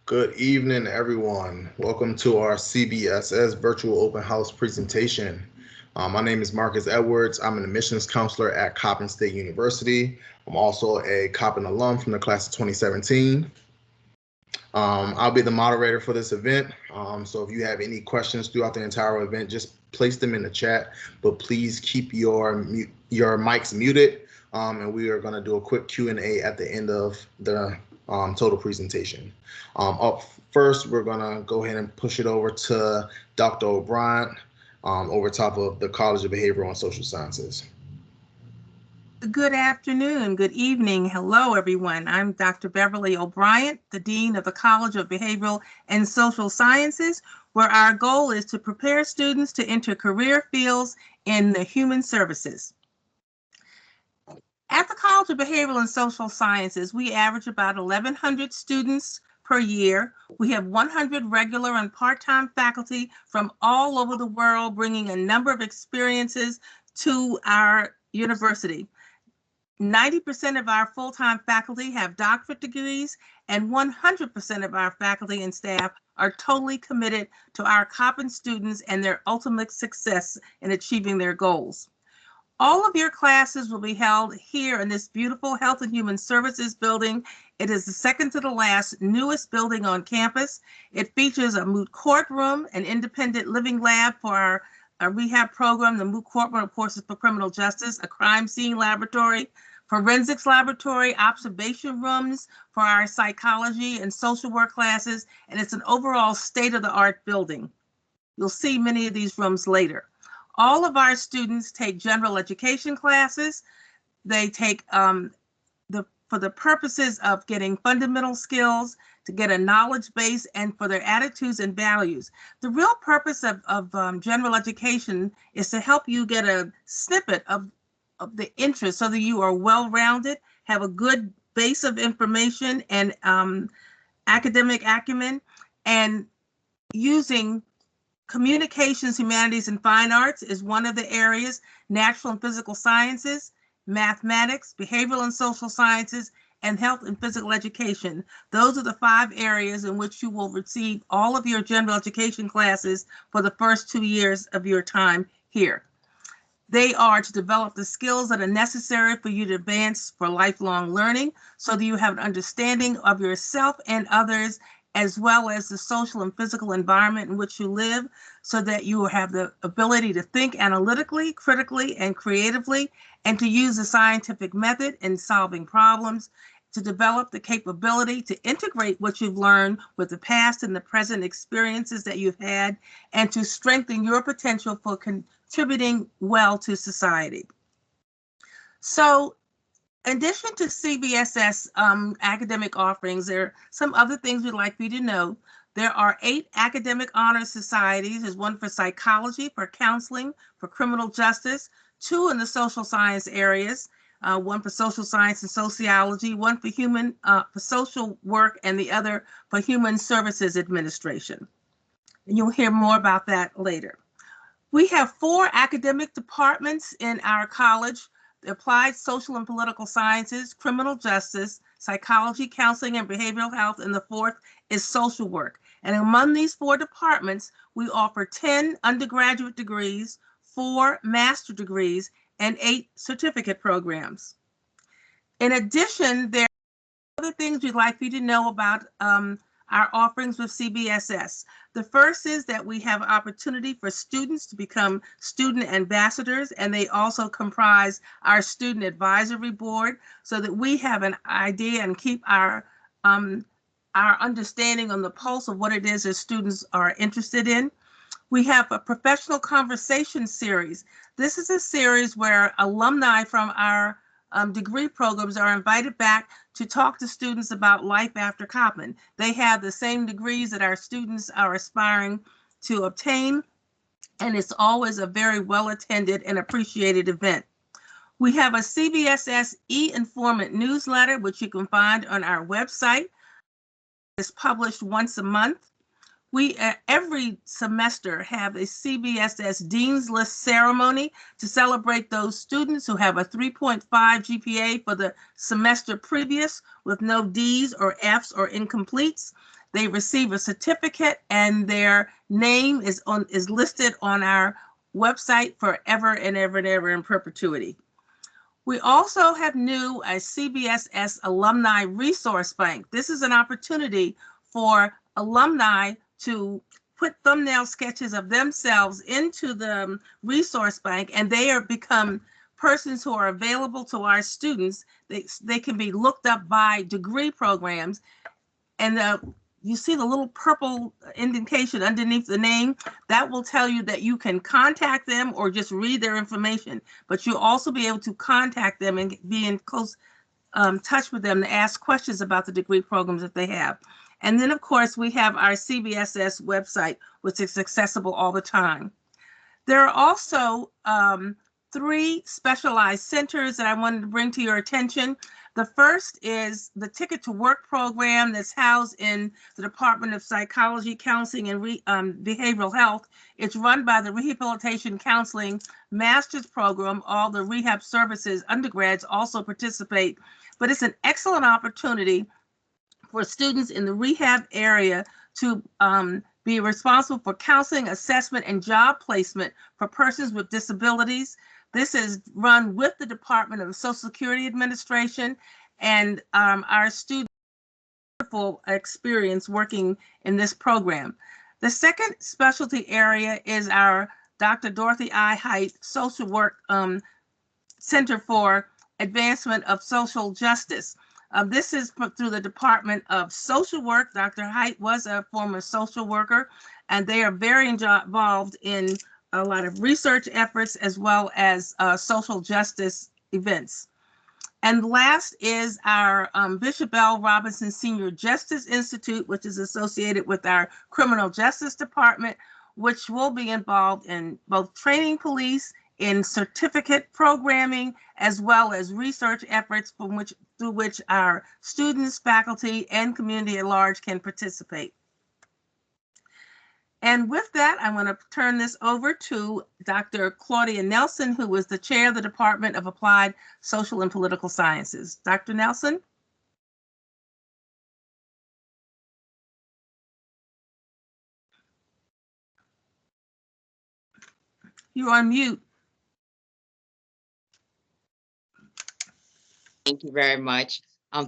Good evening, everyone. Welcome to our CBSS Virtual Open House presentation. My name is Marcus Edwards. I'm an admissions counselor at Coppin State University. I'm also a Coppin alum from the class of 2017. I'll be the moderator for this event. So if you have any questions throughout the entire event, just place them in the chat, but please keep your mics muted. And we are going to do a quick Q&A at the end of the total presentation. Up first, we're going to go ahead and push it over to Dr. O'Brien over top of the College of Behavioral and Social Sciences. Good afternoon, good evening. Hello, everyone. I'm Dr. Beverly O'Brien, the Dean of the College of Behavioral and Social Sciences, where our goal is to prepare students to enter career fields in the human services. At the College of Behavioral and Social Sciences, we average about 1,100 students per year. We have 100 regular and part-time faculty from all over the world, bringing a number of experiences to our university. 90% of our full-time faculty have doctorate degrees, and 100% of our faculty and staff are totally committed to our Coppin students and their ultimate success in achieving their goals. All of your classes will be held here in this beautiful Health and Human Services building. It is the second to the last newest building on campus. It features a moot court room, an independent living lab for our rehab program. The moot court room, of course, is for criminal justice, a crime scene laboratory, forensics laboratory, observation rooms for our psychology and social work classes, and it's an overall state-of-the-art building. You'll see many of these rooms later. All of our students take general education classes. They take for the purposes of getting fundamental skills, to get a knowledge base, and for their attitudes and values. The real purpose of general education is to help you get a snippet of the interest so that you are well-rounded, have a good base of information and academic acumen, and using communications, humanities, and fine arts is one of the areas, natural and physical sciences, mathematics, behavioral and social sciences, and health and physical education. Those are the 5 areas in which you will receive all of your general education classes for the first 2 years of your time here. They are to develop the skills that are necessary for you to advance for lifelong learning so that you have an understanding of yourself and others, as well as the social and physical environment in which you live, so that you will have the ability to think analytically, critically, and creatively, and to use the scientific method in solving problems, to develop the capability to integrate what you've learned with the past and the present experiences that you've had, and to strengthen your potential for contributing well to society. So, in addition to CBSS academic offerings, there are some other things we'd like you to know. There are 8 academic honor societies. There's one for psychology, for counseling, for criminal justice, 2 in the social science areas, one for social science and sociology, one for for social work, and the other for human services administration. And you'll hear more about that later. We have 4 academic departments in our college: applied social and political sciences, criminal justice, psychology, counseling, and behavioral health, and the 4th is social work. And among these 4 departments, we offer 10 undergraduate degrees, 4 master degrees, and 8 certificate programs. In addition, there are other things we'd like you to know about our offerings with CBSS. The first is that we have opportunity for students to become student ambassadors, and they also comprise our student advisory board, so that we have an idea and keep our understanding on the pulse of what it is that students are interested in. We have a professional conversation series. This is a series where alumni from our degree programs are invited back to talk to students about life after Coppin. They have the same degrees that our students are aspiring to obtain, and it's always a very well-attended and appreciated event. We have a CBSS e-informant newsletter, which you can find on our website. It's published once a month. We every semester have a CBSS Dean's List ceremony to celebrate those students who have a 3.5 GPA for the semester previous with no D's or F's or incompletes. they receive a certificate, and their name is listed on our website forever and ever and ever in perpetuity. We also have a CBSS Alumni Resource Bank. This is an opportunity for alumni to put thumbnail sketches of themselves into the resource bank, and they become persons who are available to our students. They can be looked up by degree programs, and you see the little purple indication underneath the name. That will tell you that you can contact them or just read their information, but you'll also be able to contact them and be in close touch with them to ask questions about the degree programs that they have. And then, of course, we have our CBSS website, which is accessible all the time. There are also 3 specialized centers that I wanted to bring to your attention. The first is the Ticket to Work program that's housed in the Department of Psychology, Counseling, and Behavioral Health. It's run by the Rehabilitation Counseling Master's Program. All the rehab services undergrads also participate, but it's an excellent opportunity for students in the rehab area to be responsible for counseling, assessment, and job placement for persons with disabilities. This is run with the Department of Social Security Administration, and our students have a wonderful experience working in this program. The second specialty area is our Dr. Dorothy I. Height Social Work Center for Advancement of Social Justice. This is through the Department of Social Work. Dr. Height was a former social worker, and they are very involved in a lot of research efforts as well as social justice events. And last is our Bishop L. Robinson Senior Justice Institute, which is associated with our Criminal Justice Department, which will be involved in both training police in certificate programming, as well as research efforts through which our students, faculty, and community at large can participate. And with that, I want to turn this over to Dr. Claudia Nelson, who is the chair of the Department of Applied Social and Political Sciences. Dr. Nelson? You're on mute. Thank you very much.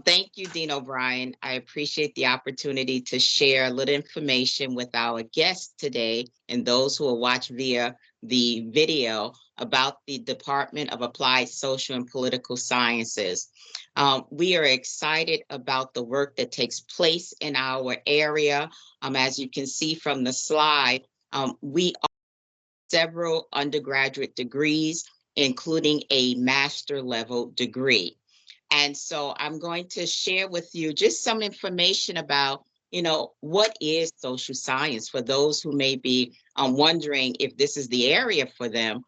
Thank you, Dean O'Brien. I appreciate the opportunity to share a little information with our guests today and those who will watch via the video about the Department of Applied Social and Political Sciences. We are excited about the work that takes place in our area. As you can see from the slide, we offer several undergraduate degrees, including a master level degree. And so I'm going to share with you just some information about, what is social science for those who may be wondering if this is the area for them.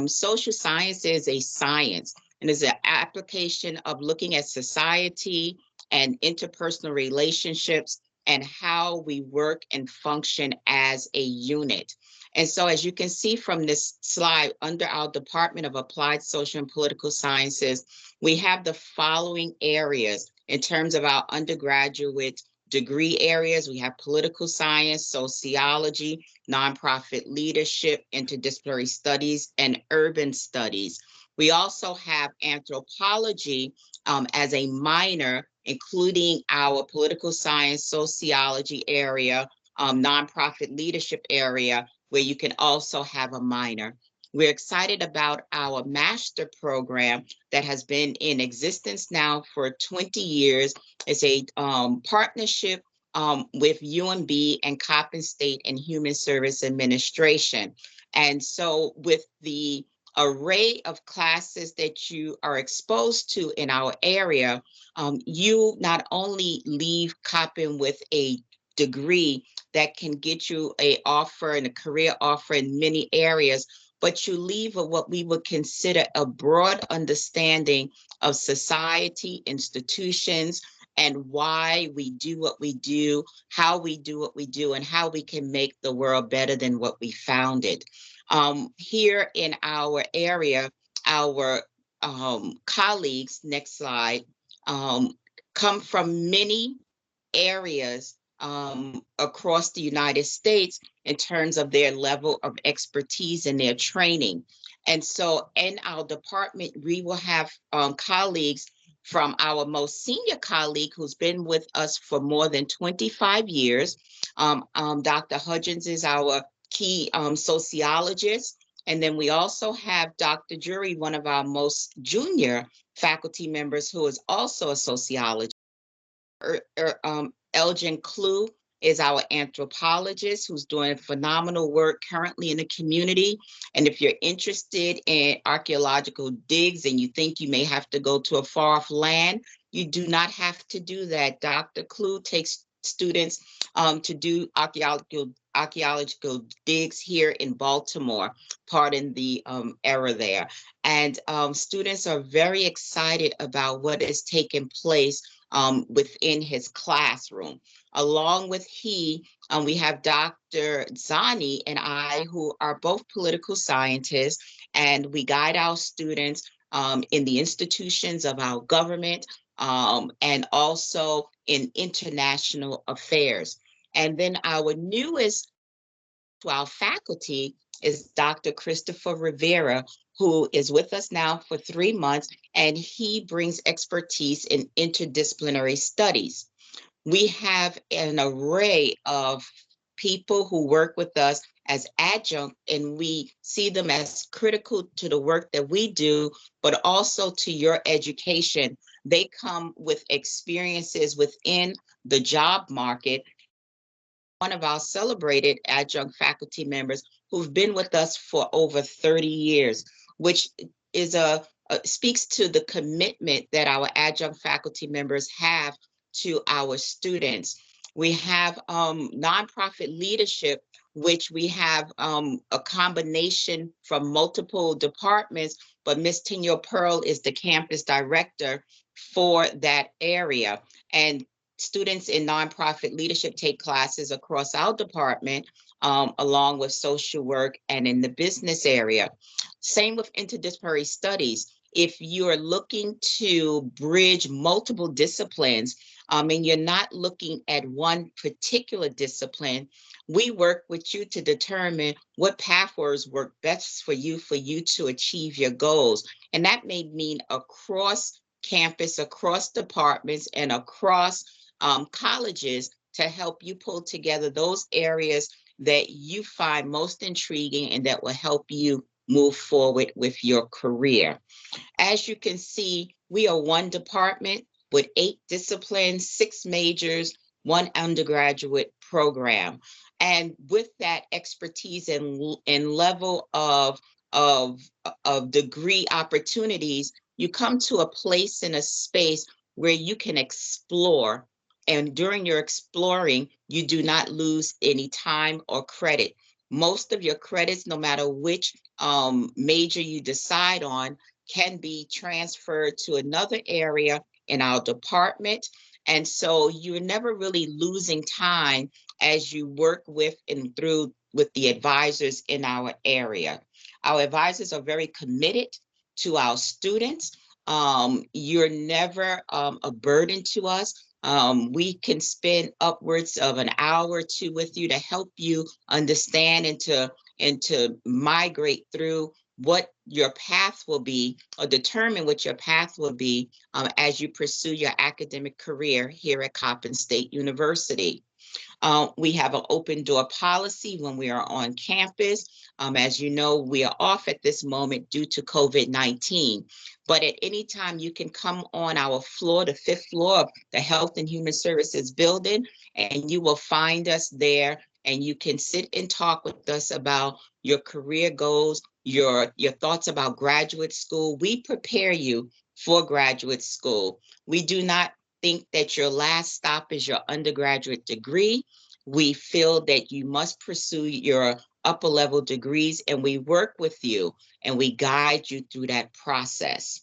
Social science is a science and is an application of looking at society and interpersonal relationships and how we work and function as a unit. And so as you can see from this slide, under our Department of Applied Social and Political Sciences, we have the following areas in terms of our undergraduate degree areas. We have political science, sociology, nonprofit leadership, interdisciplinary studies, and urban studies. We also have anthropology as a minor, including our political science, sociology area, nonprofit leadership area, where you can also have a minor. We're excited about our master program that has been in existence now for 20 years. It's a partnership with UMB and Coppin State and Human Service Administration. And so with the array of classes that you are exposed to in our area, you not only leave Coppin with a degree that can get you an offer and a career offer in many areas, but you leave with what we would consider a broad understanding of society, institutions, and why we do what we do, how we do what we do, and how we can make the world better than what we found it. Here in our area, our colleagues, next slide, come from many areas across the United States in terms of their level of expertise and their training. And so in our department, we will have colleagues from our most senior colleague who's been with us for more than 25 years. Dr. Hudgens is our key sociologist. And then we also have Dr. Jury, one of our most junior faculty members, who is also a sociologist. Elgin Clue is our anthropologist who's doing phenomenal work currently in the community. And if you're interested in archaeological digs and you think you may have to go to a far off land, you do not have to do that. Dr. Clue takes students to do archaeological digs here in Baltimore, pardon the error there. And students are very excited about what is taking place within his classroom. Along with we have Dr. Zani and I, who are both political scientists, and we guide our students in the institutions of our government and also in international affairs. And then our newest to our faculty is Dr. Christopher Rivera, who is with us now for 3 months, and he brings expertise in interdisciplinary studies. We have an array of people who work with us as adjunct, and we see them as critical to the work that we do, but also to your education. They come with experiences within the job market. One of our celebrated adjunct faculty members who've been with us for over 30 years, which is speaks to the commitment that our adjunct faculty members have to our students. We have nonprofit leadership, which we have a combination from multiple departments, but Ms. Tenyo Pearl is the campus director for that area. And students in nonprofit leadership take classes across our department, along with social work and in the business area. Same with interdisciplinary studies. If you're looking to bridge multiple disciplines, and you're not looking at one particular discipline, we work with you to determine what pathways work best for you to achieve your goals. And that may mean across campus, across departments, and across colleges to help you pull together those areas that you find most intriguing and that will help you move forward with your career. As you can see, we are one department with 8 disciplines, 6 majors, 1 undergraduate program. And with that expertise and level of degree opportunities, you come to a place in a space where you can explore. And during your exploring, you do not lose any time or credit. Most of your credits, no matter which major you decide on, can be transferred to another area in our department. And so you're never really losing time as you work with and through with the advisors in our area. Our advisors are very committed to our students. You're never a burden to us. We can spend upwards of an hour or 2 with you to help you understand and to migrate through what your path will be, or determine what your path will be as you pursue your academic career here at Coppin State University. We have an open door policy when we are on campus. As you know, we are off at this moment due to COVID-19. But at any time, you can come on our floor, the 5th floor of the Health and Human Services building, and you will find us there. And you can sit and talk with us about your career goals, your thoughts about graduate school. We prepare you for graduate school. We do not think that your last stop is your undergraduate degree. We feel that you must pursue your upper level degrees, and we work with you and we guide you through that process.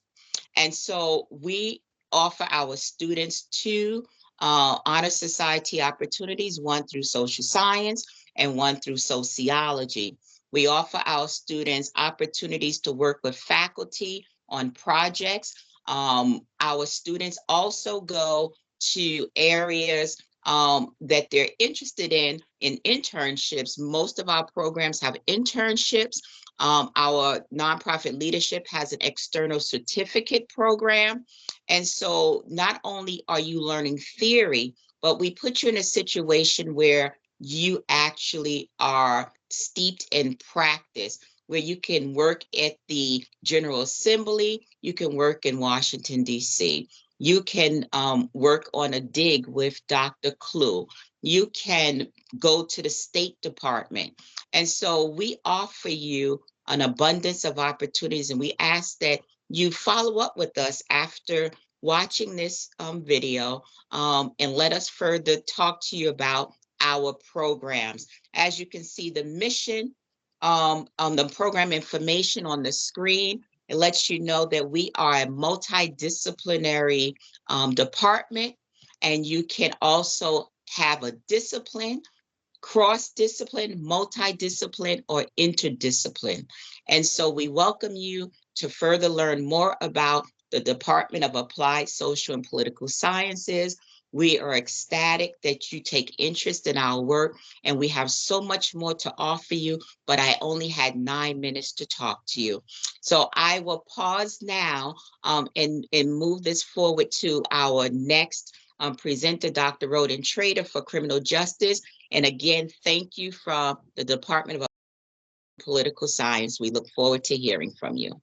And so we offer our students 2 honor society opportunities, 1 through social science and 1 through sociology. We offer our students opportunities to work with faculty on projects. Our students also go to areas that they're interested in internships. Most of our programs have internships. Our nonprofit leadership has an external certificate program. And so not only are you learning theory, but we put you in a situation where you actually are steeped in practice, where you can work at the General Assembly, you can work in Washington, D.C., you can work on a dig with Dr. Clue, you can go to the State Department. And so we offer you an abundance of opportunities, and we ask that you follow up with us after watching this video and let us further talk to you about our programs. As you can see, the mission on the program information on the screen, it lets you know that we are a multidisciplinary department, and you can also have a discipline, cross-discipline, multidiscipline, or interdiscipline. And so we welcome you to further learn more about the Department of Applied Social and Political Sciences. We are ecstatic that you take interest in our work, and we have so much more to offer you, but I only had 9 minutes to talk to you. So I will pause now and move this forward to our next presenter, Dr. Roden Trader for Criminal Justice. And again, thank you from the Department of Political Science. We look forward to hearing from you.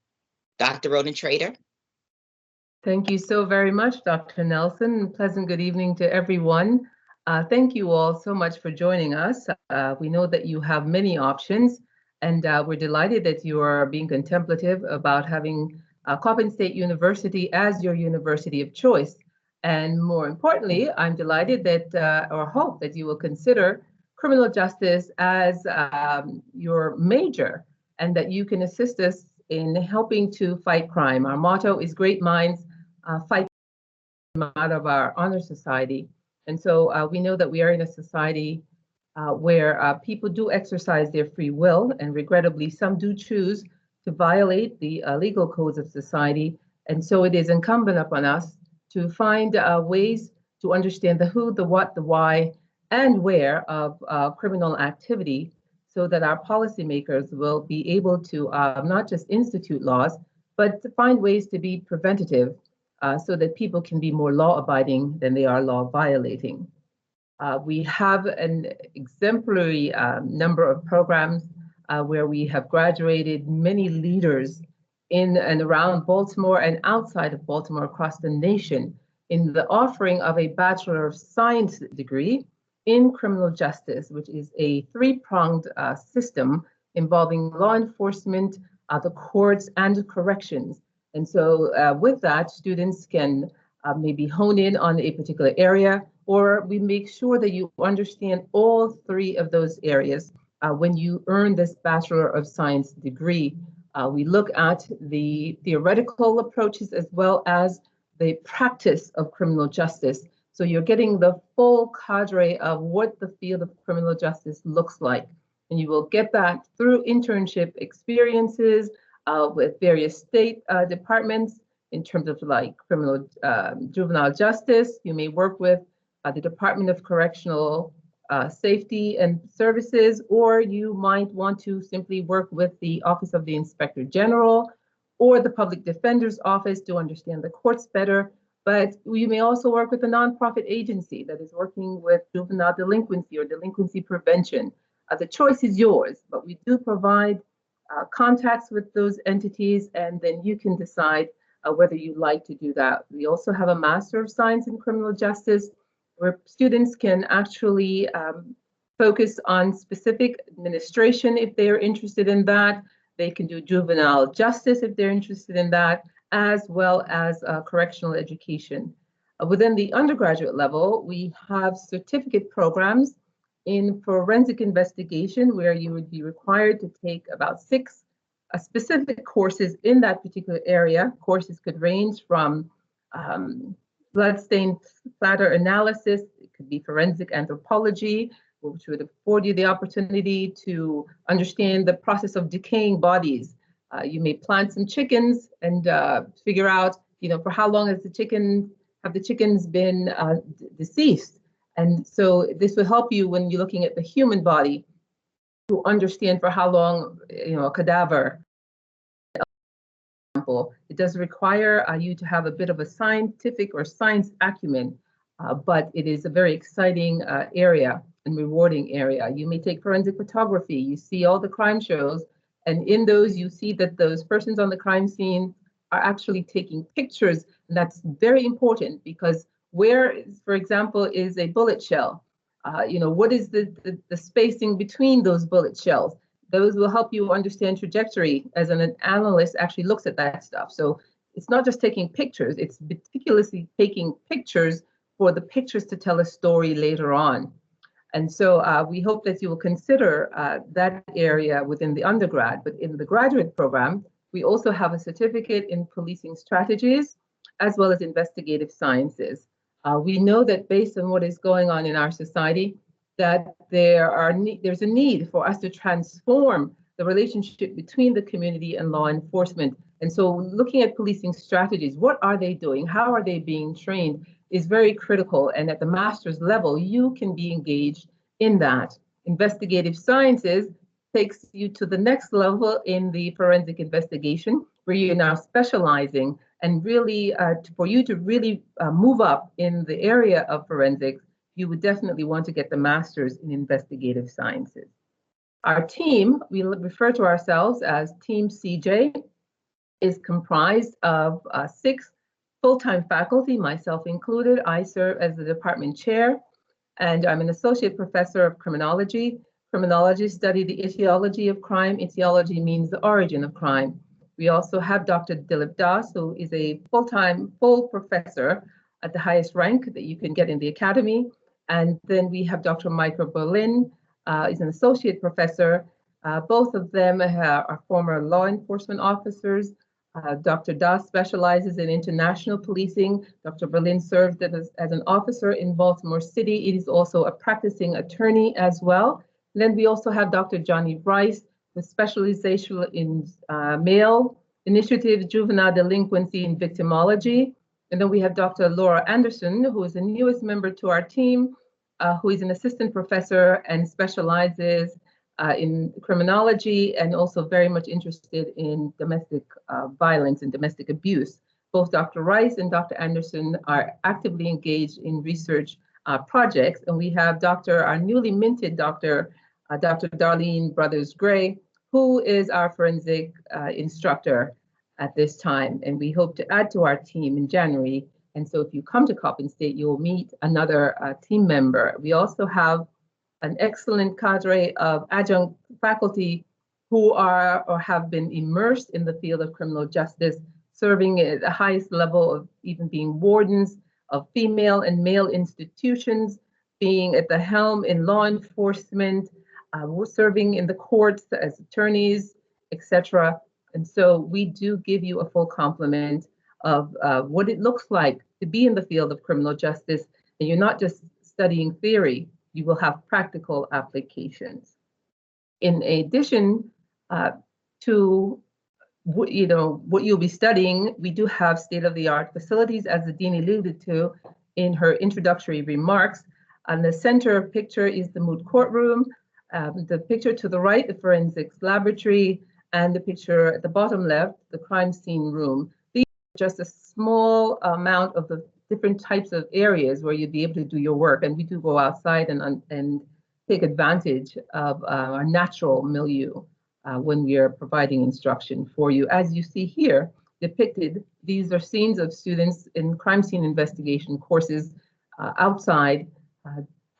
Dr. Roden Trader. Thank you so very much, Dr. Nelson. Pleasant good evening to everyone. Thank you all so much for joining us. We know that you have many options, and we're delighted that you are being contemplative about having Coppin State University as your university of choice. And more importantly, I'm delighted that, or hope that you will consider criminal justice as your major, and that you can assist us in helping to fight crime. Our motto is great minds fight out of our honor society. And so we know that we are in a society where people do exercise their free will, and regrettably, some do choose to violate the legal codes of society. And so it is incumbent upon us to find ways to understand the who, the what, the why, and where of criminal activity, so that our policymakers will be able to not just institute laws, but to find ways to be preventative so that people can be more law-abiding than they are law-violating. We have an exemplary number of programs where we have graduated many leaders in and around Baltimore and outside of Baltimore across the nation in the offering of a Bachelor of Science degree in criminal justice, which is a three-pronged system involving law enforcement, the courts, and corrections. And so with that, students can maybe hone in on a particular area, or we make sure that you understand all three of those areas when you earn this Bachelor of Science degree. We look at the theoretical approaches as well as the practice of criminal justice. So you're getting the full cadre of what the field of criminal justice looks like. And you will get that through internship experiences with various state departments in terms of like criminal juvenile justice. You may work with the Department of Correctional Safety and Services, or you might want to simply work with the Office of the Inspector General or the Public Defender's Office to understand the courts better. But you may also work with a nonprofit agency that is working with juvenile delinquency or delinquency prevention. The choice is yours, but we do provide contacts with those entities, and then you can decide whether you'd like to do that. We also have a Master of Science in Criminal Justice, where students can actually focus on specific administration if they are interested in that. They can do juvenile justice if they're interested in that, as well as correctional education. Within the undergraduate level, we have certificate programs in forensic investigation, where you would be required to take about 6 specific courses in that particular area. Courses could range from bloodstain splatter analysis, it could be forensic anthropology, which would afford you the opportunity to understand the process of decaying bodies. You may plant some chickens and figure out, for how long have the chickens been deceased? And so this will help you when you're looking at the human body to understand for how long, a cadaver, it does require you to have a bit of a scientific or science acumen, but it is a very exciting area and rewarding area. You may take forensic photography, you see all the crime shows, and in those you see that those persons on the crime scene are actually taking pictures, and that's very important because where, for example, is a bullet shell? What is the spacing between those bullet shells? Those will help you understand trajectory as an analyst actually looks at that stuff. So it's not just taking pictures, it's meticulously taking pictures for the pictures to tell a story later on. And so we hope that you will consider that area within the undergrad. But in the graduate program, we also have a certificate in policing strategies as well as investigative sciences. We know that based on what is going on in our society, that there's a need for us to transform the relationship between the community and law enforcement. And so looking at policing strategies, what are they doing? How are they being trained is very critical. And at the master's level, you can be engaged in that. Investigative sciences takes you to the next level in the forensic investigation, where you're now specializing and really, for you to really move up in the area of forensics, you would definitely want to get the master's in investigative sciences. Our team, we refer to ourselves as Team CJ, is comprised of 6 full-time faculty, myself included. I serve as the department chair, and I'm an associate professor of criminology. Criminologists study the etiology of crime. Etiology means the origin of crime. We also have Dr. Dilip Das, who is a full professor at the highest rank that you can get in the academy. And then we have Dr. Michael Berlin, is an associate professor. Both of them are former law enforcement officers. Dr. Das specializes in international policing. Dr. Berlin served as an officer in Baltimore City. He is also a practicing attorney as well. And then we also have Dr. Johnny Rice with specialization in male initiatives, juvenile delinquency, and victimology. And then we have Dr. Laura Anderson, who is the newest member to our team, who is an assistant professor and specializes in criminology and also very much interested in domestic violence and domestic abuse. Both Dr. Rice and Dr. Anderson are actively engaged in research projects. And we have our newly minted Dr. Darlene Brothers-Gray, who is our forensic instructor at this time. And we hope to add to our team in January. And so if you come to Coppin State, you'll meet another team member. We also have an excellent cadre of adjunct faculty who are or have been immersed in the field of criminal justice, serving at the highest level of even being wardens of female and male institutions, being at the helm in law enforcement, serving in the courts as attorneys, etc. And so we do give you a full complement of what it looks like to be in the field of criminal justice. And you're not just studying theory, you will have practical applications. In addition to what you'll be studying, we do have state-of-the-art facilities, as the Dean alluded to in her introductory remarks. On the center picture is the moot courtroom. The picture to the right, the forensics laboratory, and the picture at the bottom left, the crime scene room. These are just a small amount of the different types of areas where you'd be able to do your work. And we do go outside and take advantage of our natural milieu when we are providing instruction for you. As you see here depicted, these are scenes of students in crime scene investigation courses outside,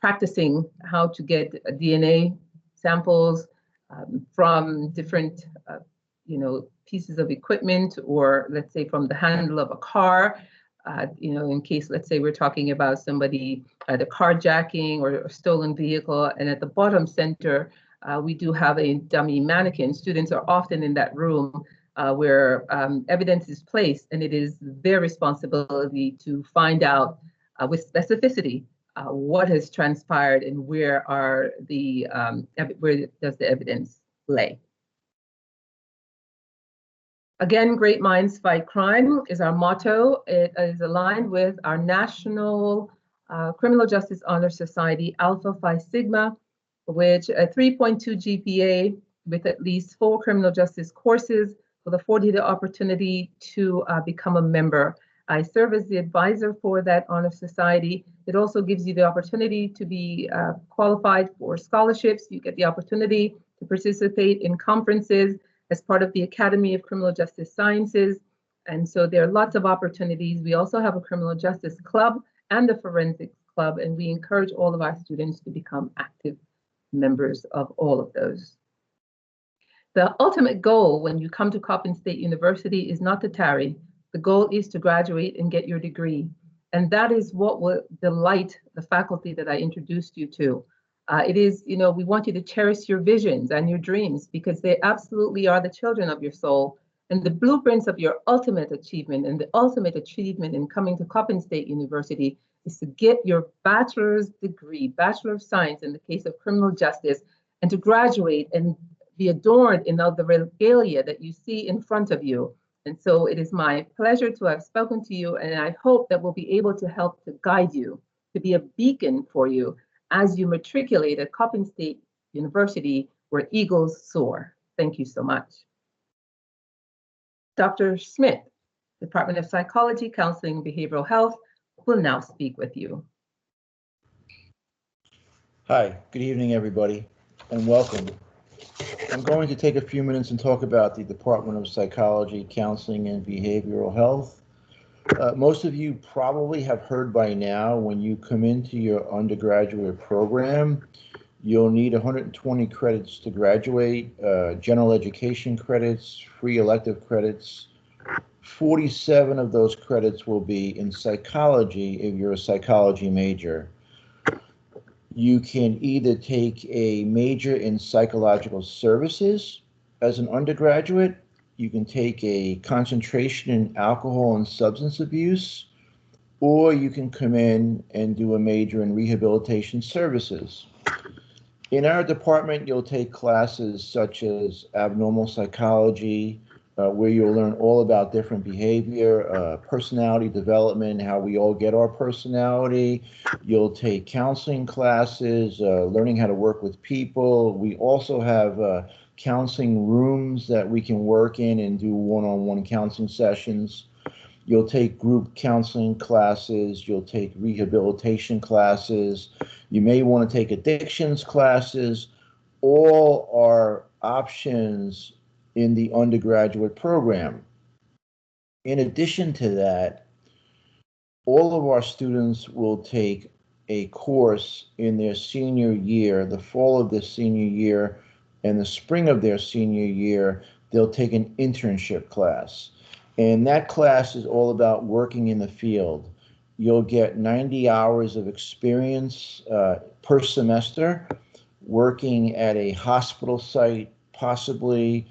practicing how to get DNA samples from different pieces of equipment, or let's say from the handle of a car, in case, let's say we're talking about somebody either carjacking or a stolen vehicle. And at the bottom center, we do have a dummy mannequin. Students are often in that room where evidence is placed, and it is their responsibility to find out with specificity what has transpired and where does the evidence lay. Again, great minds fight crime is our motto. It is aligned with our national Criminal Justice Honor Society, Alpha Phi Sigma, which a 3.2 GPA with at least 4 criminal justice courses will afford you the opportunity to become a member. I serve as the advisor for that honor society. It also gives you the opportunity to be qualified for scholarships. You get the opportunity to participate in conferences as part of the Academy of Criminal Justice Sciences. And so there are lots of opportunities. We also have a criminal justice club and a forensics club, and we encourage all of our students to become active members of all of those. The ultimate goal when you come to Coppin State University is not to tarry. The goal is to graduate and get your degree. And that is what will delight the faculty that I introduced you to. It is, you know, we want you to cherish your visions and your dreams because they absolutely are the children of your soul and the blueprints of your ultimate achievement. And the ultimate achievement in coming to Coppin State University is to get your bachelor's degree, Bachelor of Science in the case of criminal justice, and to graduate and be adorned in the regalia that you see in front of you. And so it is my pleasure to have spoken to you, and I hope that we'll be able to help to guide you, to be a beacon for you as you matriculate at Coppin State University, where eagles soar. Thank you so much. Dr. Smith, Department of Psychology, Counseling, and Behavioral Health, will now speak with you. Hi, good evening, everybody, and welcome. I'm going to take a few minutes and talk about the Department of Psychology, Counseling, and Behavioral Health. Most of you probably have heard by now when you come into your undergraduate program, you'll need 120 credits to graduate, general education credits, free elective credits. 47 of those credits will be in psychology if you're a psychology major. You can either take a major in psychological services as an undergraduate. You can take a concentration in alcohol and substance abuse, or you can come in and do a major in rehabilitation services. In our department, you'll take classes such as abnormal psychology, where you'll learn all about different behavior, personality development, how we all get our personality. You'll take counseling classes, learning how to work with people. We also have counseling rooms that we can work in and do one-on-one counseling sessions. You'll take group counseling classes. You'll take rehabilitation classes. You may want to take addictions classes. All are options in the undergraduate program. In addition to that, all of our students will take a course in their senior year, the fall of their senior year, and the spring of their senior year, they'll take an internship class. And that class is all about working in the field. You'll get 90 hours of experience per semester, working at a hospital site, possibly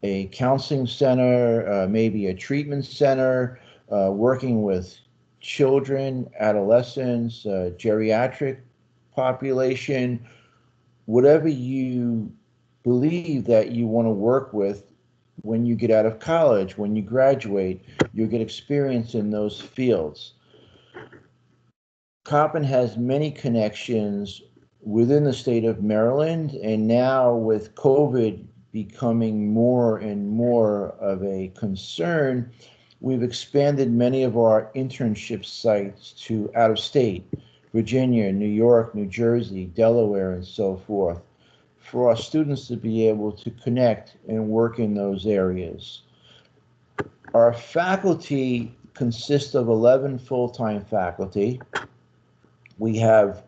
a counseling center, maybe a treatment center, working with children, adolescents, geriatric population, whatever you believe that you want to work with when you get out of college, when you graduate, you'll get experience in those fields. Coppin has many connections within the state of Maryland, and now with COVID becoming more and more of a concern, we've expanded many of our internship sites to out of state, Virginia, New York, New Jersey, Delaware, and so forth, for our students to be able to connect and work in those areas. Our faculty consists of 11 full-time faculty. We have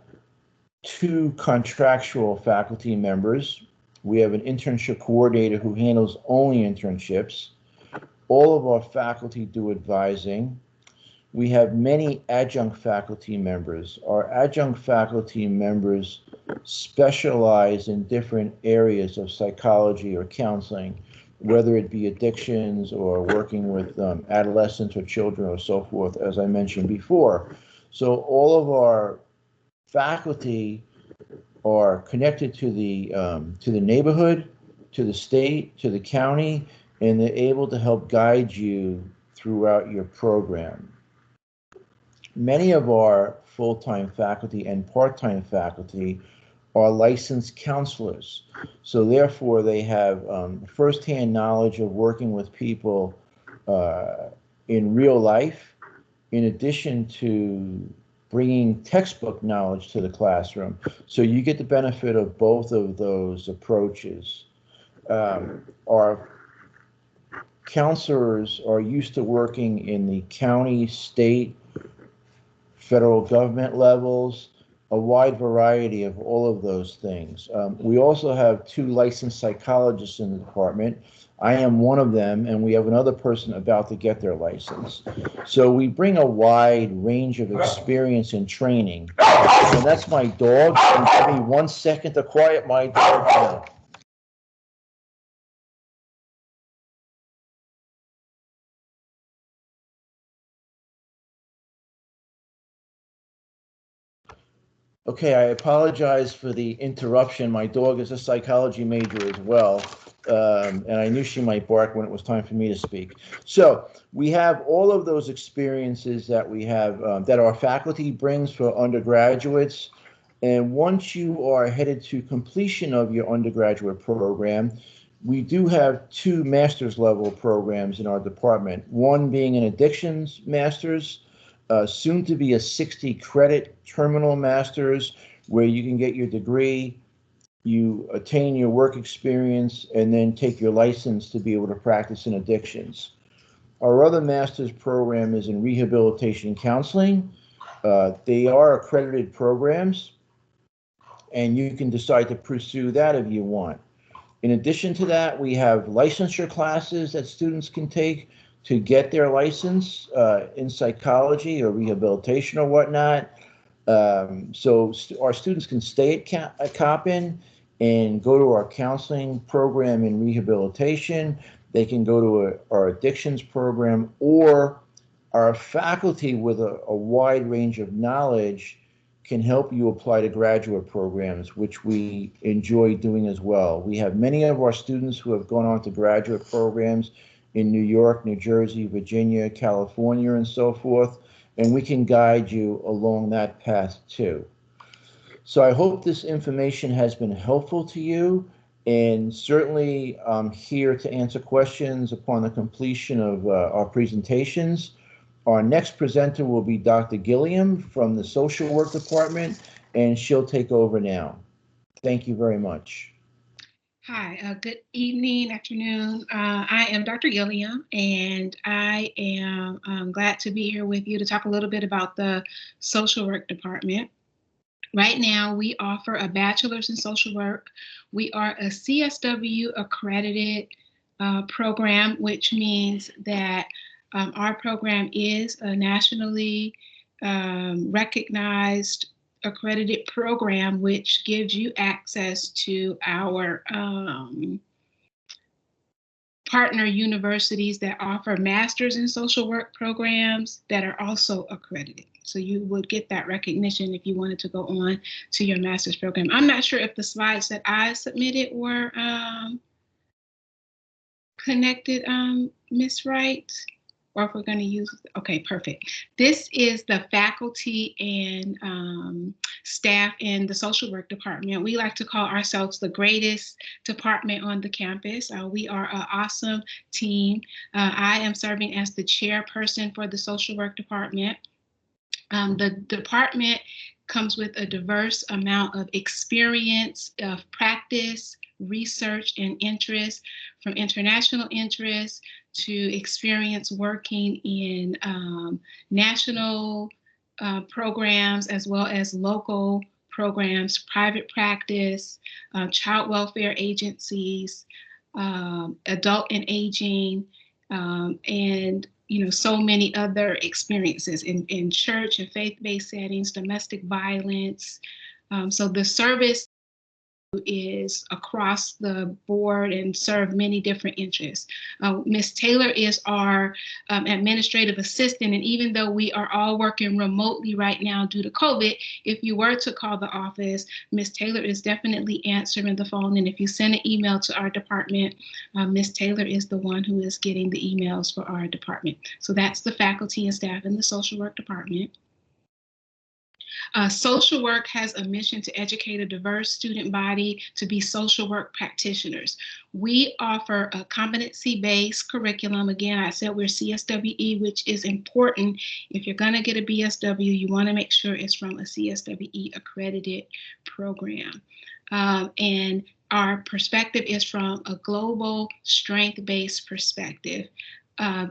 2 contractual faculty members. We have an internship coordinator who handles only internships. All of our faculty do advising. We have many adjunct faculty members. Our adjunct faculty members specialize in different areas of psychology or counseling, whether it be addictions or working with adolescents or children or so forth, as I mentioned before. So all of our faculty are connected to the neighborhood, to the state, to the county, and they're able to help guide you throughout your program. Many of our full-time faculty and part-time faculty are licensed counselors. So therefore, they have firsthand knowledge of working with people in real life, in addition to bringing textbook knowledge to the classroom. So you get the benefit of both of those approaches. Our counselors are used to working in the county, state, federal government levels, a wide variety of all of those things. We also have 2 licensed psychologists in the department. I am one of them, and we have another person about to get their license. So we bring a wide range of experience and training. And that's my dog. And give me 1 second to quiet my dog down. Okay, I apologize for the interruption. My dog is a psychology major as well, and I knew she might bark when it was time for me to speak. So we have all of those experiences that we have, that our faculty brings for undergraduates. And once you are headed to completion of your undergraduate program, we do have 2 master's level programs in our department, one being an addictions master's, soon to be a 60 credit terminal master's, where you can get your degree, you attain your work experience, and then take your license to be able to practice in addictions. Our other master's program is in rehabilitation counseling. They are accredited programs, and you can decide to pursue that if you want. In addition to that, we have licensure classes that students can take to get their license in psychology or rehabilitation or whatnot. So our students can stay at Coppin and go to our counseling program in rehabilitation. They can go to our addictions program, or our faculty with a wide range of knowledge can help you apply to graduate programs, which we enjoy doing as well. We have many of our students who have gone on to graduate programs in New York, New Jersey, Virginia, California, and so forth, and we can guide you along that path too. So I hope this information has been helpful to you, and certainly I'm here to answer questions upon the completion of our presentations. Our next presenter will be Dr. Gilliam from the Social Work Department, and she'll take over now. Thank you very much. Hi, good evening, afternoon. I am Dr. Gilliam, and I am glad to be here with you to talk a little bit about the Social Work Department. Right now, we offer a bachelor's in social work. We are a CSW accredited program, which means that our program is a nationally recognized accredited program, which gives you access to our partner universities that offer masters in social work programs that are also accredited. So you would get that recognition if you wanted to go on to your master's program. I'm not sure if the slides that I submitted were connected, Ms. Wright, or if we're going to use, okay, perfect. This is the faculty and staff in the social work department. We like to call ourselves the greatest department on the campus. We are an awesome team. I am serving as the chairperson for the social work department. The department comes with a diverse amount of experience, of practice, research, and interest, from international interest to experience working in national programs as well as local programs, private practice, child welfare agencies, adult and aging, and so many other experiences in church and faith-based settings, domestic violence. So the service is across the board and serve many different interests. Ms. Taylor is our administrative assistant, and even though we are all working remotely right now due to COVID, if you were to call the office, Ms. Taylor is definitely answering the phone, and if you send an email to our department, Ms. Taylor is the one who is getting the emails for our department. So that's the faculty and staff in the social work department. Social work has a mission to educate a diverse student body to be social work practitioners. We offer a competency-based curriculum. Again, I said we're CSWE, which is important. If you're going to get a BSW, you want to make sure it's from a CSWE accredited program. And our perspective is from a global strength-based perspective.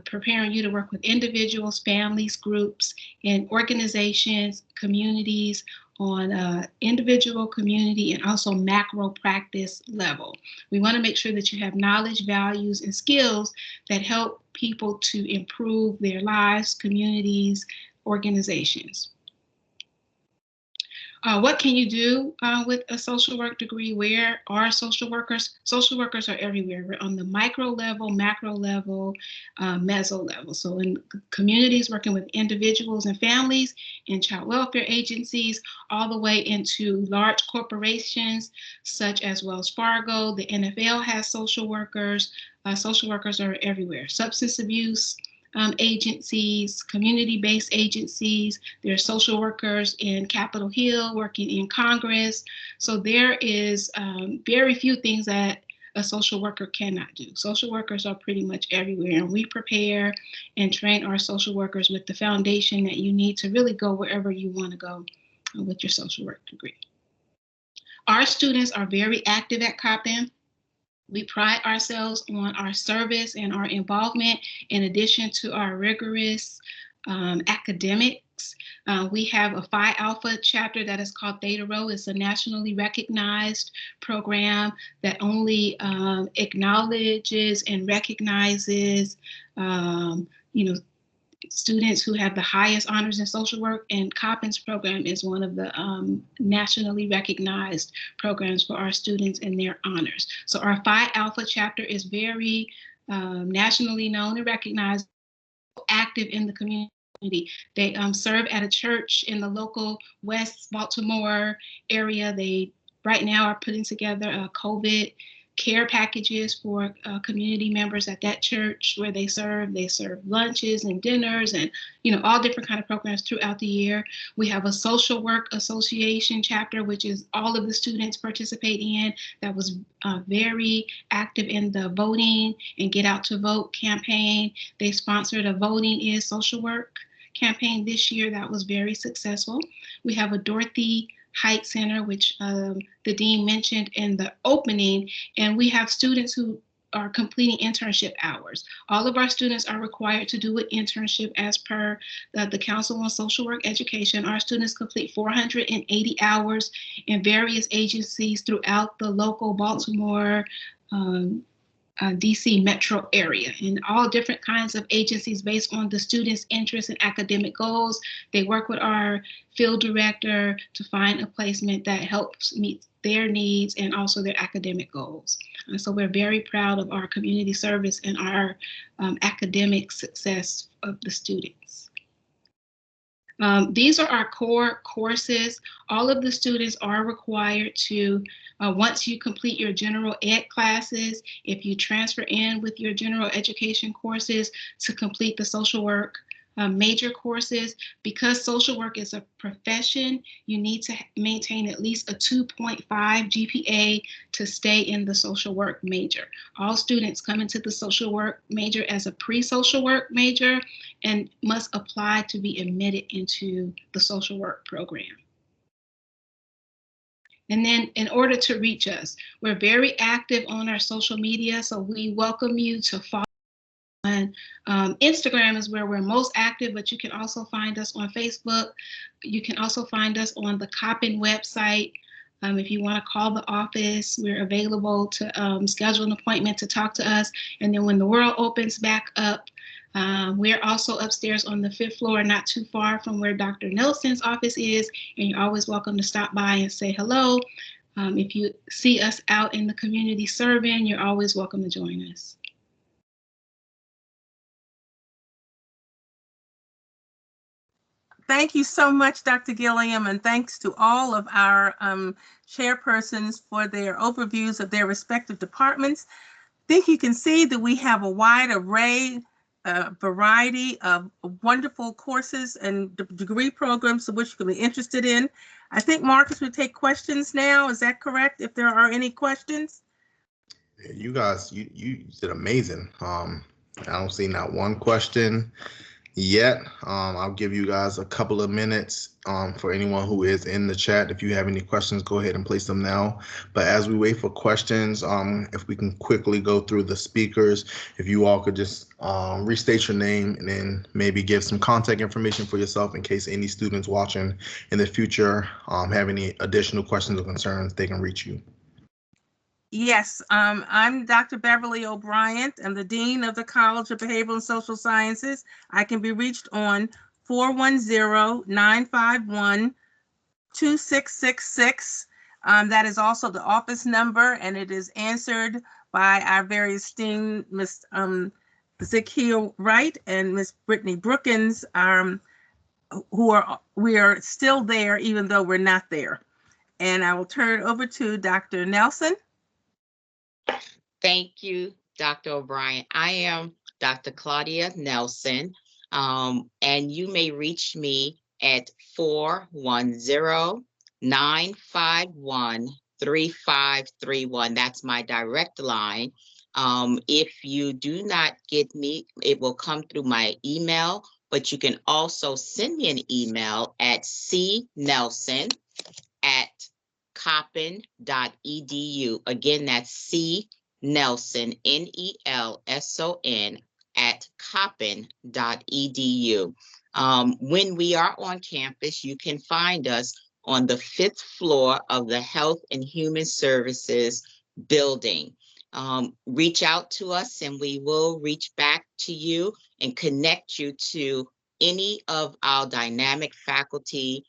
Preparing you to work with individuals, families, groups, and organizations, communities on individual, community, and also macro practice level. We want to make sure that you have knowledge, values, and skills that help people to improve their lives, communities, organizations. What can you do with a social work degree? Where are social workers? Social workers are everywhere. We're on the micro level, macro level, meso level. So in communities, working with individuals and families, in child welfare agencies, all the way into large corporations such as Wells Fargo. The NFL has social workers. Social workers are everywhere. Substance abuse agencies, community-based agencies. There are social workers in Capitol Hill working in Congress. So there is very few things that a social worker cannot do. Social workers are pretty much everywhere, and we prepare and train our social workers with the foundation that you need to really go wherever you want to go with your social work degree. Our students are very active at Coppin. We pride ourselves on our service and our involvement in addition to our rigorous academics. We have a Phi Alpha chapter that is called Theta Rho. It's a nationally recognized program that only acknowledges and recognizes students who have the highest honors in social work, and Coppin's program is one of the nationally recognized programs for our students and their honors. So our Phi Alpha chapter is very nationally known and recognized, active in the community. They serve at a church in the local West Baltimore area. They right now are putting together a COVID care packages for community members at that church where they serve. They serve lunches and dinners and all different kind of programs throughout the year. We have a social work association chapter, which is all of the students participate in, that was very active in the voting and Get Out to Vote campaign. They sponsored a Voting is Social Work campaign this year that was very successful. We have a Dorothy Height Center, which the dean mentioned in the opening, and we have students who are completing internship hours. All of our students are required to do an internship as per the Council on Social Work Education. Our students complete 480 hours in various agencies throughout the local Baltimore, DC metro area, in all different kinds of agencies based on the students' interests and academic goals. They work with our field director to find a placement that helps meet their needs and also their academic goals. So we're very proud of our community service and our academic success of the students. These are our core courses. All of the students are required to, once you complete your general ed classes, if you transfer in with your general education courses, to complete the social work major courses. Because social work is a profession, you need to maintain at least a 2.5 GPA to stay in the social work major. All students come into the social work major as a pre-social work major and must apply to be admitted into the social work program. And then in order to reach us, we're very active on our social media, so we welcome you to follow. And Instagram is where we're most active, but you can also find us on Facebook. You can also find us on the Coppin website. If you want to call the office, we're available to schedule an appointment to talk to us. And then when the world opens back up, we're also upstairs on the 5th floor, not too far from where Dr. Nelson's office is. And you're always welcome to stop by and say hello. If you see us out in the community serving, you're always welcome to join us. Thank you so much, Dr. Gilliam, and thanks to all of our chairpersons for their overviews of their respective departments. I think you can see that we have a wide array a variety of wonderful courses and degree programs to which you can be interested in. I think Marcus would take questions now. Is that correct? If there are any questions? You guys, you did amazing. I don't see not one question yet. I'll give you guys a couple of minutes for anyone who is in the chat. If you have any questions, go ahead and place them now. But as we wait for questions, if we can quickly go through the speakers, if you all could just restate your name and then maybe give some contact information for yourself in case any students watching in the future have any additional questions or concerns, they can reach you. Yes, I'm Dr. Beverly O'Brien. I'm the Dean of the College of Behavioral and Social Sciences. I can be reached on 410-951-2666. That is also the office number, and it is answered by our very esteemed Ms. Zakia Wright and Ms. Brittany Brookins, we are still there even though we're not there. And I will turn it over to Dr. Nelson. Thank you, Dr. O'Brien. I am Dr. Claudia Nelson, and you may reach me at 410-951-3531. That's my direct line. If you do not get me, it will come through my email, but you can also send me an email at cnelson@coppin.edu. Again, that's Nelson, Nelson, @coppin.edu. When we are on campus, you can find us on the 5th floor of the Health and Human Services building. Reach out to us and we will reach back to you and connect you to any of our dynamic faculty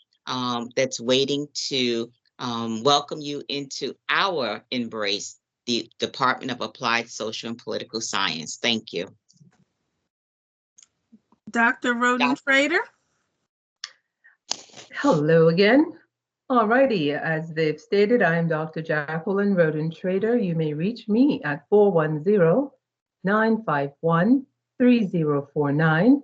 that's waiting to welcome you into our embrace, the Department of Applied Social and Political Science. Thank you. Dr. Roden Trader. Hello again. All righty, as they've stated, I am Dr. Jacqueline Roden Trader. You may reach me at 410-951-3049.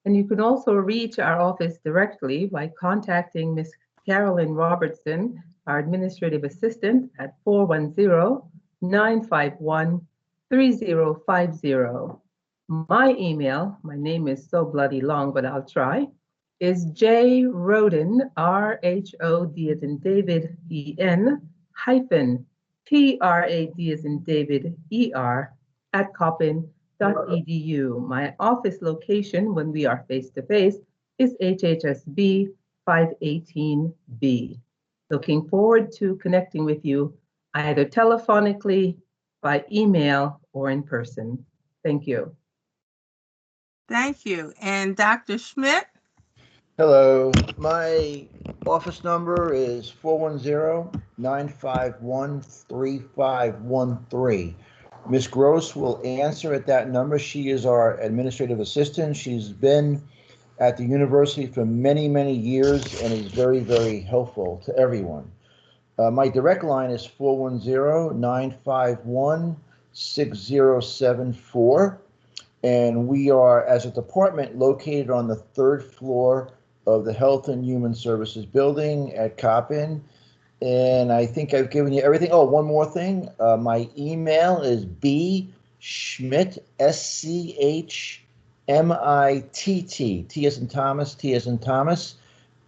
And you can also reach our office directly by contacting Ms. Carolyn Robertson, our administrative assistant, at 410-951-3050. My email, my name is so bloody long, but I'll try, is jroden, R-H-O-D as in David, E-N, hyphen, T-R-A-D as in David, E-R, @coppin.edu. My office location when we are face-to-face is HHSB 518B. Looking forward to connecting with you either telephonically, by email, or in person. Thank you. Thank you. And Dr. Schmidt? Hello, my office number is 410-951-3513. Ms. Gross will answer at that number. She is our administrative assistant. She's been at the university for many, many years and is very, very helpful to everyone. My direct line is 410-951-6074. And we are, as a department, located on the 3rd floor of the Health and Human Services building at Coppin. And I think I've given you everything. Oh, one more thing. My email is bschmidt, SCHMITT, T as in Thomas, T as in Thomas,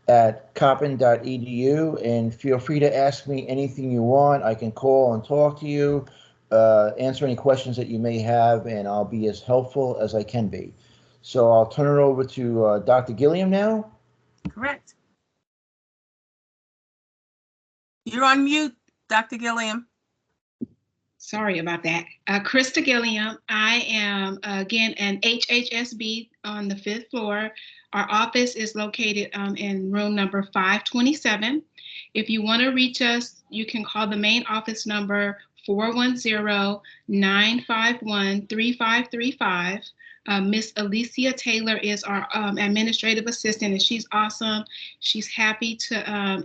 @coppin.edu. And feel free to ask me anything you want. I can call and talk to you, answer any questions that you may have, and I'll be as helpful as I can be. So I'll turn it over to Dr. Gilliam now. Correct. You're on mute, Dr. Gilliam. Sorry about that. Krista Gilliam. I am, again, an HHSB on the 5th floor. Our office is located in room number 527. If you want to reach us, you can call the main office number 410-951-3535. Miss Alicia Taylor is our administrative assistant, and she's awesome. She's happy to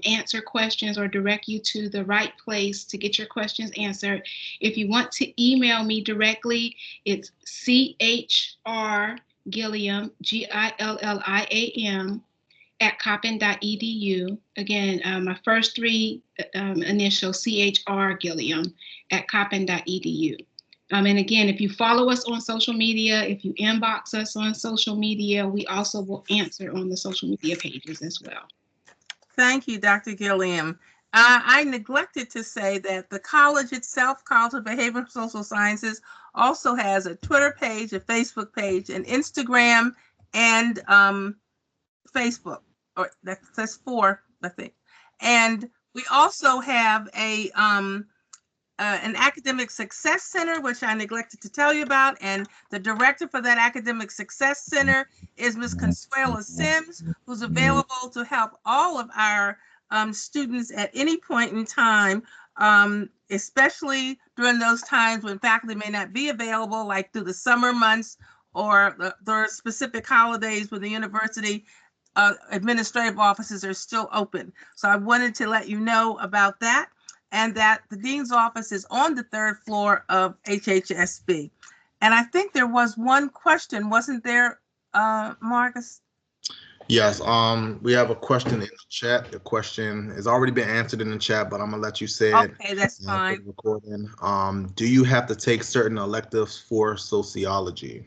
answer questions or direct you to the right place to get your questions answered. If you want to email me directly, it's CHR Gilliam, Gilliam, at coppin.edu. Again, my first three initials, CHR Gilliam, at coppin.edu. And again, if you follow us on social media, if you inbox us on social media, we also will answer on the social media pages as well. Thank you, Dr. Gilliam. I neglected to say that the college itself, College of Behavioral and Social Sciences, also has a Twitter page, a Facebook page, an Instagram, and Facebook. Or that's 4, I think. And we also have an academic success center, which I neglected to tell you about. And the director for that academic success center is Ms. Consuela Sims, who's available to help all of our students at any point in time, especially during those times when faculty may not be available, like through the summer months or the specific holidays when the university administrative offices are still open. So I wanted to let you know about that, and that the dean's office is on the 3rd floor of HHSB. And I think there was one question, wasn't there, Marcus? Yes, we have a question in the chat. The question has already been answered in the chat, but I'm gonna let you say it. Okay, that's fine. For the recording. Do you have to take certain electives for sociology?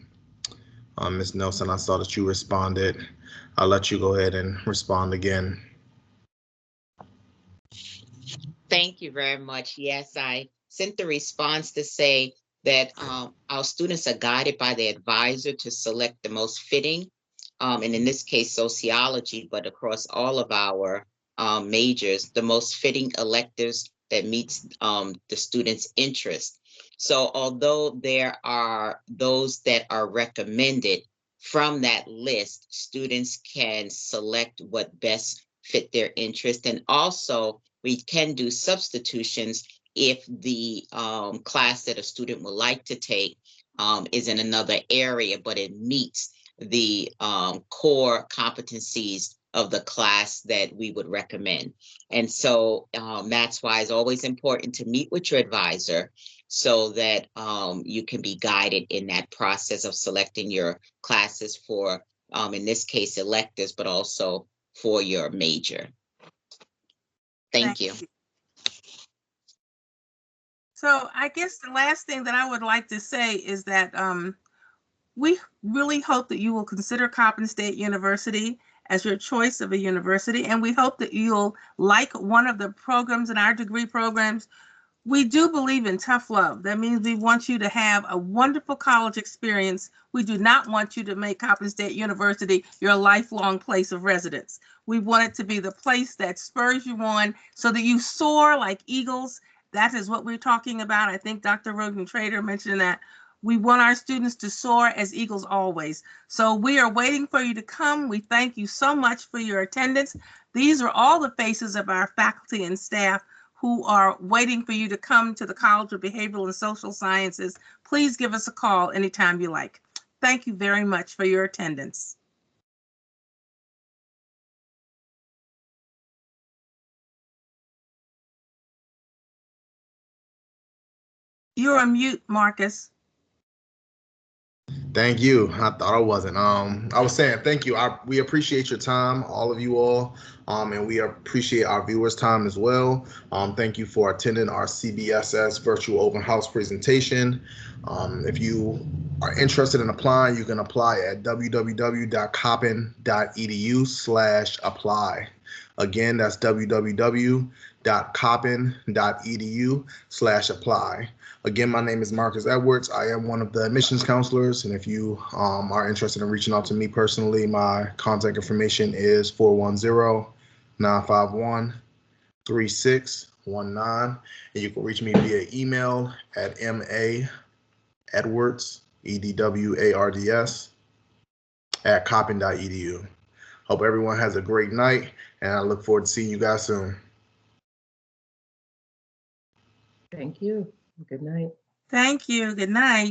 Ms. Nelson, I saw that you responded. I'll let you go ahead and respond again. Thank you very much. Yes, I sent the response to say that our students are guided by the advisor to select the most fitting, and in this case, sociology, but across all of our majors, the most fitting electives that meets the student's interest. So although there are those that are recommended from that list, students can select what best fit their interest. And also we can do substitutions if the class that a student would like to take is in another area, but it meets the core competencies of the class that we would recommend. And so that's why it's always important to meet with your advisor so that you can be guided in that process of selecting your classes for, in this case, electives, but also for your major. Thank you. So I guess the last thing that I would like to say is that we really hope that you will consider Coppin State University as your choice of a university, and we hope that you'll like one of the programs in our degree programs. We do believe in tough love. That means we want you to have a wonderful college experience. We do not want you to make Coppin State University your lifelong place of residence. We want it to be the place that spurs you on so that you soar like eagles. That is what we're talking about. I think Dr. Rogan-Trader mentioned that. We want our students to soar as eagles always. So we are waiting for you to come. We thank you so much for your attendance. These are all the faces of our faculty and staff who are waiting for you to come to the College of Behavioral and Social Sciences. Please give us a call anytime you like. Thank you very much for your attendance. You're on mute, Marcus. Thank you. I thought I wasn't. I was saying thank you. We appreciate your time, all of you all, and we appreciate our viewers' time as well. Thank you for attending our CBSS virtual open house presentation. If you are interested in applying, you can apply at www.coppin.edu/apply. Again, that's www.coppin.edu/apply. Again, my name is Marcus Edwards. I am one of the admissions counselors, and if you are interested in reaching out to me personally, my contact information is 410-951-3619, and you can reach me via email at maedwards, EDWARDS, at coppin.edu. Hope everyone has a great night, and I look forward to seeing you guys soon. Thank you. Good night. Thank you. Good night.